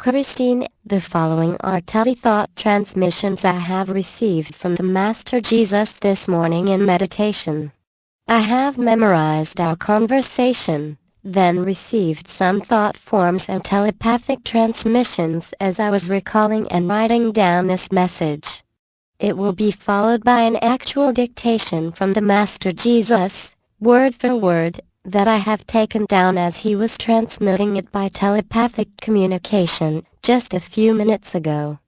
Christine. The following are telethought transmissions I have received from the Master Jesus this morning in meditation. I have memorized our conversation, then received some thought forms and telepathic transmissions as I was recalling and writing down this message. It will be followed by an actual dictation from the Master Jesus, word for word, that I have taken down as he was transmitting it by telepathic communication, just a few minutes ago.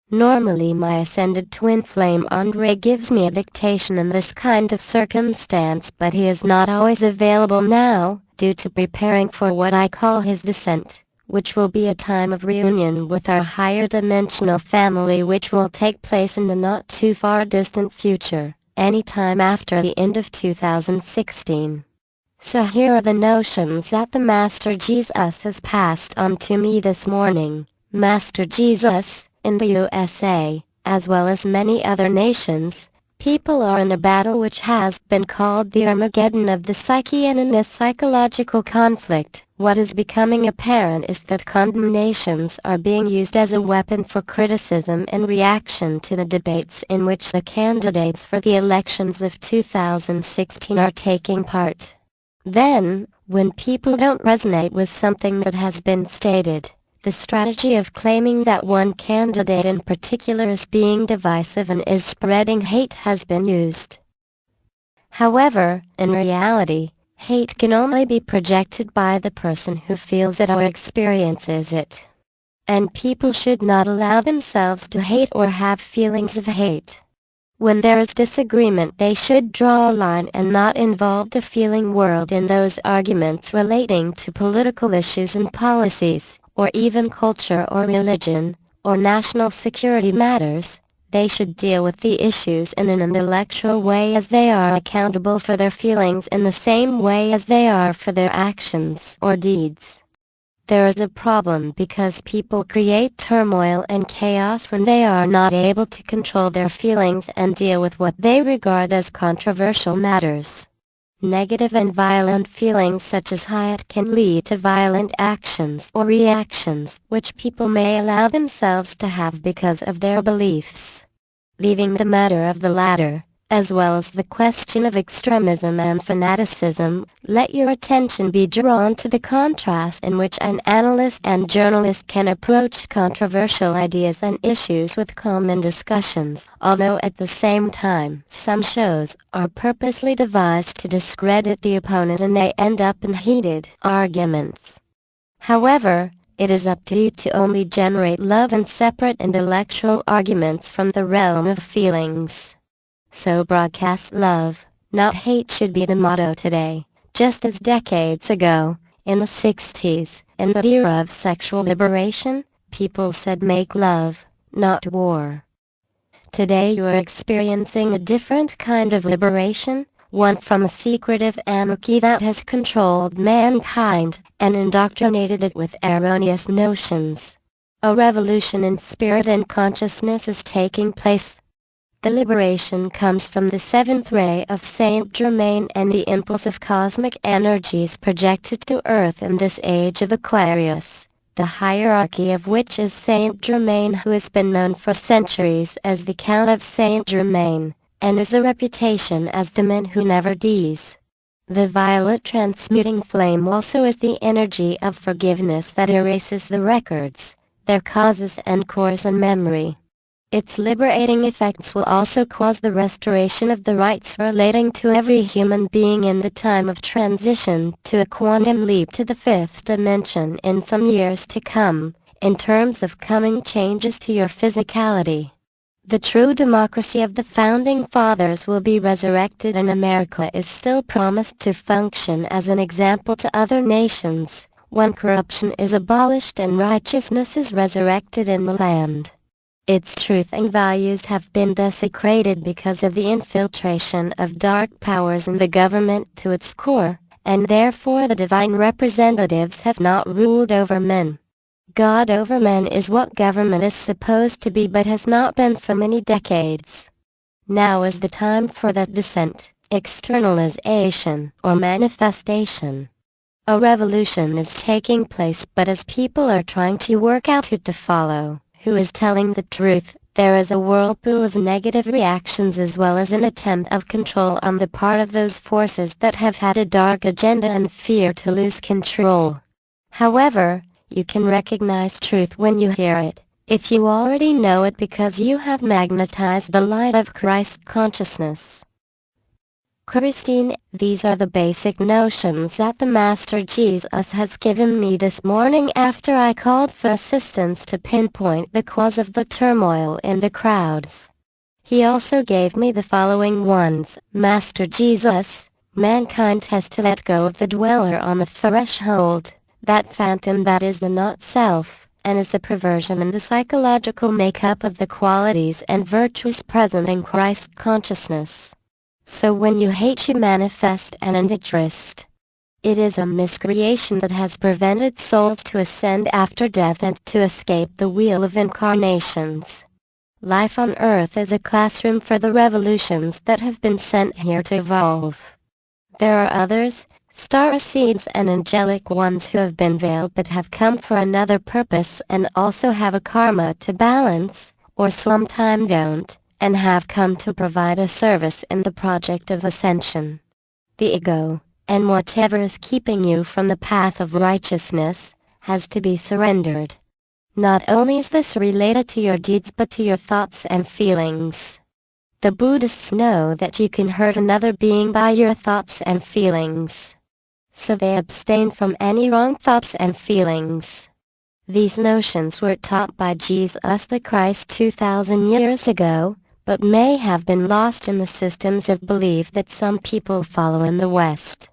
Normally my ascended twin flame Andre gives me a dictation in this kind of circumstance, but he is not always available now, due to preparing for what I call his descent, which will be a time of reunion with our higher dimensional family, which will take place in the not too far distant future, any time after the end of 2016. So here are the notions that the Master Jesus has passed on to me this morning. Master Jesus, in the USA, as well as many other nations, people are in a battle which has been called the Armageddon of the psyche, and in this psychological conflict, what is becoming apparent is that condemnations are being used as a weapon for criticism and reaction to the debates in which the candidates for the elections of 2016 are taking part. Then, when people don't resonate with something that has been stated, the strategy of claiming that one candidate in particular is being divisive and is spreading hate has been used. However, in reality, hate can only be projected by the person who feels it or experiences it. And people should not allow themselves to hate or have feelings of hate. When there is disagreement, they should draw a line and not involve the feeling world in those arguments relating to political issues and policies, or even culture or religion, or national security matters. They should deal with the issues in an intellectual way, as they are accountable for their feelings in the same way as they are for their actions or deeds. There is a problem because people create turmoil and chaos when they are not able to control their feelings and deal with what they regard as controversial matters. Negative and violent feelings such as hate can lead to violent actions or reactions, which people may allow themselves to have because of their beliefs. Leaving the matter of the latter, as well as the question of extremism and fanaticism, let your attention be drawn to the contrast in which an analyst and journalist can approach controversial ideas and issues with common discussions, although at the same time some shows are purposely devised to discredit the opponent and they end up in heated arguments. However, it is up to you to only generate love and separate intellectual arguments from the realm of feelings. So broadcast love, not hate should be the motto today, just as decades ago, in the 60s, in the era of sexual liberation, people said make love, not war. Today you are experiencing a different kind of liberation, one from a secretive anarchy that has controlled mankind and indoctrinated it with erroneous notions. A revolution in spirit and consciousness is taking place. The liberation comes from the seventh ray of Saint Germain and the impulse of cosmic energies projected to Earth in this age of Aquarius, the hierarchy of which is Saint Germain, who has been known for centuries as the Count of Saint Germain, and has a reputation as the man who never dies. The violet transmuting flame also is the energy of forgiveness that erases the records, their causes and course and memory. Its liberating effects will also cause the restoration of the rights relating to every human being in the time of transition to a quantum leap to the fifth dimension in some years to come, in terms of coming changes to your physicality. The true democracy of the Founding Fathers will be resurrected, and America is still promised to function as an example to other nations, when corruption is abolished and righteousness is resurrected in the land. Its truth and values have been desecrated because of the infiltration of dark powers in the government to its core, and therefore the divine representatives have not ruled over men. God over men is what government is supposed to be, but has not been for many decades. Now is the time for that descent, externalization, or manifestation. A revolution is taking place, but as people are trying to work out who to follow, who is telling the truth, there is a whirlpool of negative reactions as well as an attempt of control on the part of those forces that have had a dark agenda and fear to lose control. However, you can recognize truth when you hear it, if you already know it because you have magnetized the light of Christ consciousness. Christine, these are the basic notions that the Master Jesus has given me this morning after I called for assistance to pinpoint the cause of the turmoil in the crowds. He also gave me the following ones. Master Jesus, mankind has to let go of the dweller on the threshold, that phantom that is the not-self, and is a perversion in the psychological makeup of the qualities and virtues present in Christ consciousness. So when you hate, you manifest an interest. It is a miscreation that has prevented souls to ascend after death and to escape the wheel of incarnations. Life on earth is a classroom for the revolutions that have been sent here to evolve. There are others, star seeds and angelic ones who have been veiled but have come for another purpose and also have a karma to balance, or sometime don't, and have come to provide a service in the project of ascension. The ego, and whatever is keeping you from the path of righteousness, has to be surrendered. Not only is this related to your deeds but to your thoughts and feelings. The Buddhists know that you can hurt another being by your thoughts and feelings. So they abstain from any wrong thoughts and feelings. These notions were taught by Jesus the Christ 2,000 years ago, but may have been lost in the systems of belief that some people follow in the West.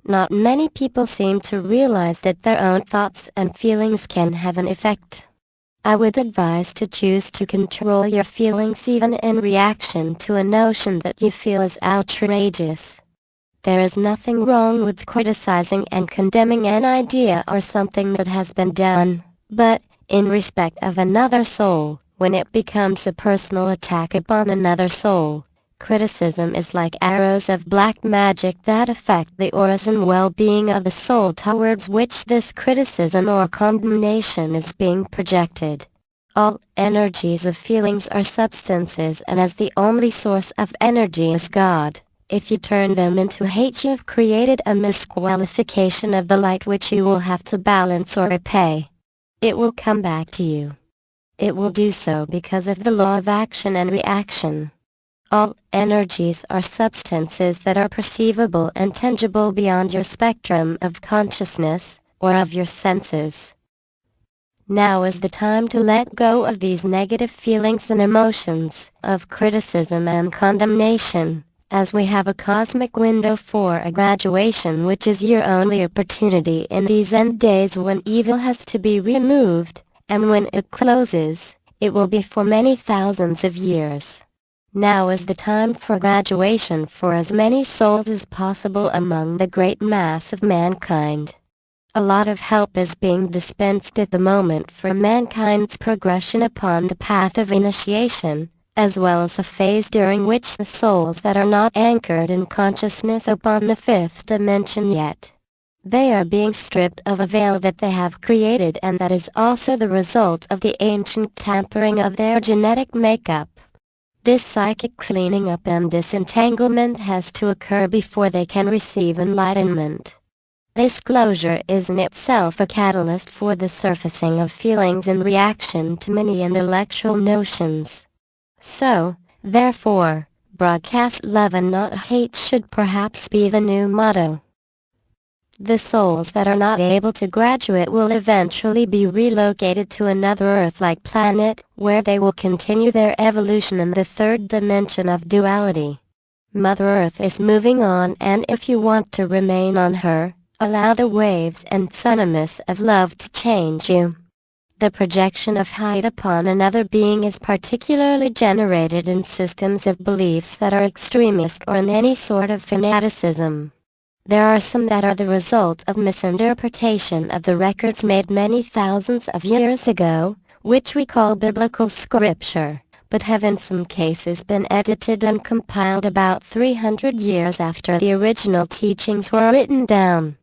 Not many people seem to realize that their own thoughts and feelings can have an effect. I would advise to choose to control your feelings even in reaction to a notion that you feel is outrageous. There is nothing wrong with criticizing and condemning an idea or something that has been done, but, in respect of another soul, when it becomes a personal attack upon another soul, criticism is like arrows of black magic that affect the auras and well-being of the soul towards which this criticism or condemnation is being projected. All energies of feelings are substances, and as the only source of energy is God, if you turn them into hate, you have created a misqualification of the light which you will have to balance or repay. It will come back to you. It will do so because of the law of action and reaction. All energies are substances that are perceivable and tangible beyond your spectrum of consciousness, or of your senses. Now is the time to let go of these negative feelings and emotions, of criticism and condemnation, as we have a cosmic window for a graduation which is your only opportunity in these end days when evil has to be removed. And when it closes, it will be for many thousands of years. Now is the time for graduation for as many souls as possible among the great mass of mankind. A lot of help is being dispensed at the moment for mankind's progression upon the path of initiation, as well as a phase during which the souls that are not anchored in consciousness upon the fifth dimension yet, they are being stripped of a veil that they have created, and that is also the result of the ancient tampering of their genetic makeup. This psychic cleaning up and disentanglement has to occur before they can receive enlightenment. This closure is in itself a catalyst for the surfacing of feelings in reaction to many intellectual notions. So, therefore, broadcast love and not hate should perhaps be the new motto. The souls that are not able to graduate will eventually be relocated to another Earth-like planet, where they will continue their evolution in the third dimension of duality. Mother Earth is moving on, and if you want to remain on her, allow the waves and tsunamis of love to change you. The projection of hate upon another being is particularly generated in systems of beliefs that are extremist or in any sort of fanaticism. There are some that are the result of misinterpretation of the records made many thousands of years ago, which we call biblical scripture, but have in some cases been edited and compiled about 300 years after the original teachings were written down.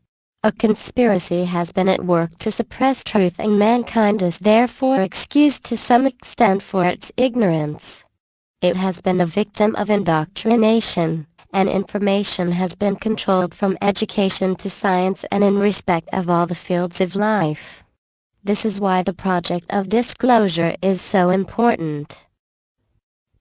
A conspiracy has been at work to suppress truth, and mankind is therefore excused to some extent for its ignorance. It has been the victim of indoctrination, and information has been controlled from education to science and in respect of all the fields of life. This is why the project of disclosure is so important.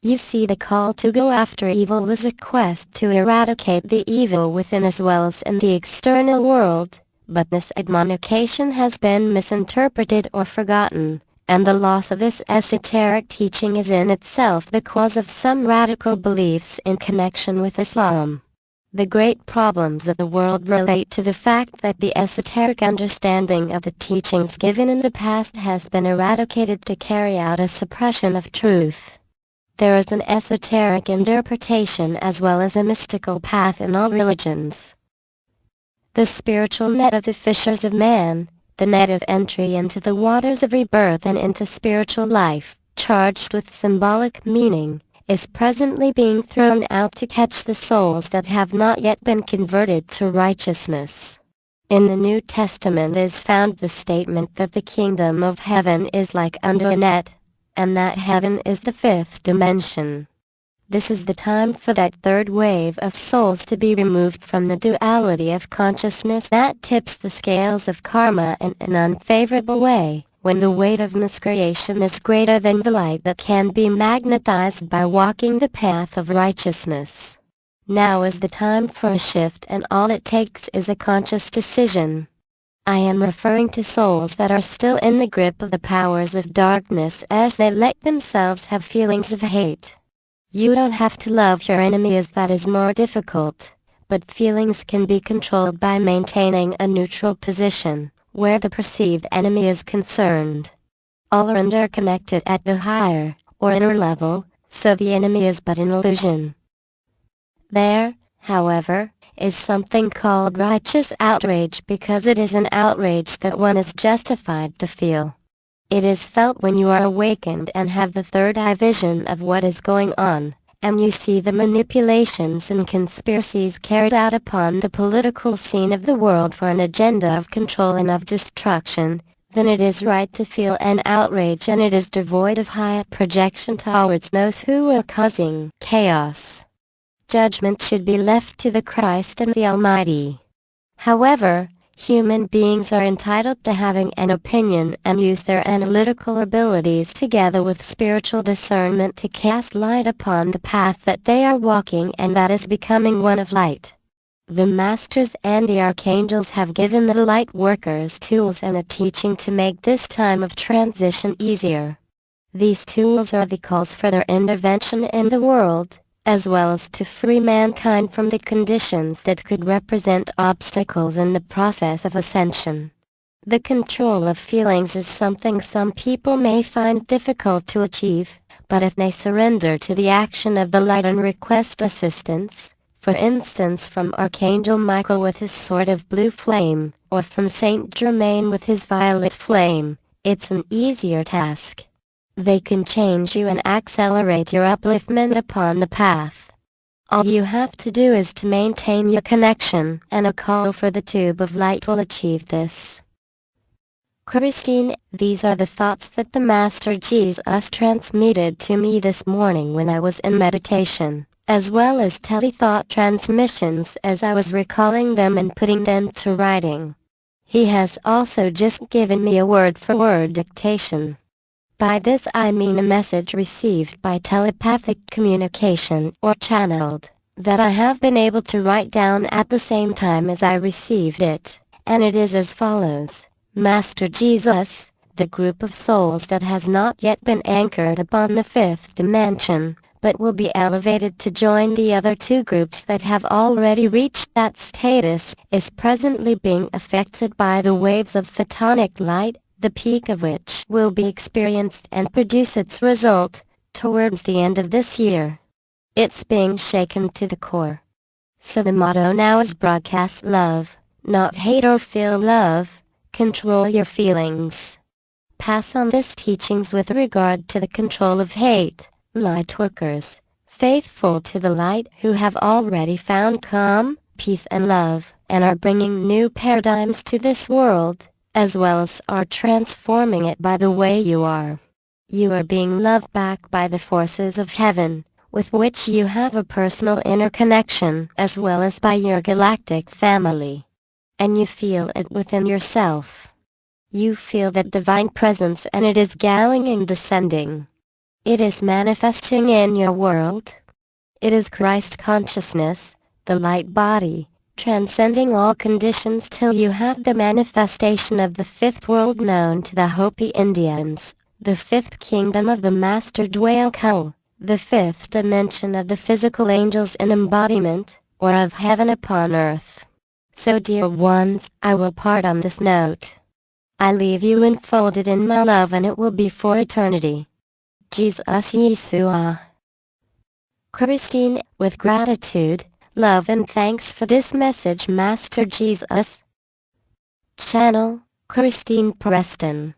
You see, the call to go after evil was a quest to eradicate the evil within as well as in the external world, but this admonition has been misinterpreted or forgotten, and the loss of this esoteric teaching is in itself the cause of some radical beliefs in connection with Islam. The great problems of the world relate to the fact that the esoteric understanding of the teachings given in the past has been eradicated to carry out a suppression of truth. There is an esoteric interpretation as well as a mystical path in all religions. The spiritual net of the fishers of man, the net of entry into the waters of rebirth and into spiritual life, charged with symbolic meaning, is presently being thrown out to catch the souls that have not yet been converted to righteousness. In the New Testament is found the statement that the kingdom of heaven is like unto a net, and that heaven is the fifth dimension. This is the time for that third wave of souls to be removed from the duality of consciousness that tips the scales of karma in an unfavorable way, when the weight of miscreation is greater than the light that can be magnetized by walking the path of righteousness. Now is the time for a shift, and all it takes is a conscious decision. I am referring to souls that are still in the grip of the powers of darkness as they let themselves have feelings of hate. You don't have to love your enemy, as that is more difficult, but feelings can be controlled by maintaining a neutral position, where the perceived enemy is concerned. All are interconnected at the higher, or inner level, so the enemy is but an illusion. There, however, is something called righteous outrage, because it is an outrage that one is justified to feel. It is felt when you are awakened and have the third eye vision of what is going on, and you see the manipulations and conspiracies carried out upon the political scene of the world for an agenda of control and of destruction. Then it is right to feel an outrage, and it is devoid of high projection towards those who are causing chaos. Judgment should be left to the Christ and the Almighty. However, human beings are entitled to having an opinion and use their analytical abilities together with spiritual discernment to cast light upon the path that they are walking, and that is becoming one of light. The Masters and the Archangels have given the light workers tools and a teaching to make this time of transition easier. These tools are the calls for their intervention in the world, as well as to free mankind from the conditions that could represent obstacles in the process of ascension. The control of feelings is something some people may find difficult to achieve, but if they surrender to the action of the light and request assistance, for instance from Archangel Michael with his sword of blue flame, or from Saint Germain with his violet flame, it's an easier task. They can change you and accelerate your upliftment upon the path. All you have to do is to maintain your connection, and a call for the tube of light will achieve this. Christine, these are the thoughts that the Master Jesus transmitted to me this morning when I was in meditation, as well as tele-thought transmissions as I was recalling them and putting them to writing. He has also just given me a word-for-word dictation. By this I mean a message received by telepathic communication or channeled, that I have been able to write down at the same time as I received it, and it is as follows. Master Jesus, the group of souls that has not yet been anchored upon the fifth dimension, but will be elevated to join the other two groups that have already reached that status, is presently being affected by the waves of photonic light, the peak of which will be experienced and produce its result towards the end of this year. It's being shaken to the core. So the motto now is broadcast love, not hate or feel love, control your feelings. Pass on this teachings with regard to the control of hate, light workers, faithful to the light who have already found calm, peace and love. and are bringing new paradigms to this world, as well as are transforming it by the way you are. You are being loved back by the forces of heaven, with which you have a personal interconnection, as well as by your galactic family. And you feel it within yourself. You feel that divine presence, and it is galling and descending. It is manifesting in your world. It is Christ consciousness, the light body, transcending all conditions till you have the manifestation of the fifth world known to the Hopi Indians, the fifth kingdom of the Master Dwayalko, the fifth dimension of the physical angels in embodiment, or of heaven upon earth. So dear ones, I will part on this note. I leave you enfolded in my love, and it will be for eternity. Jesus Yeshua. Christine, with gratitude, love and thanks for this message, Master Jesus. Channel, Christine Preston.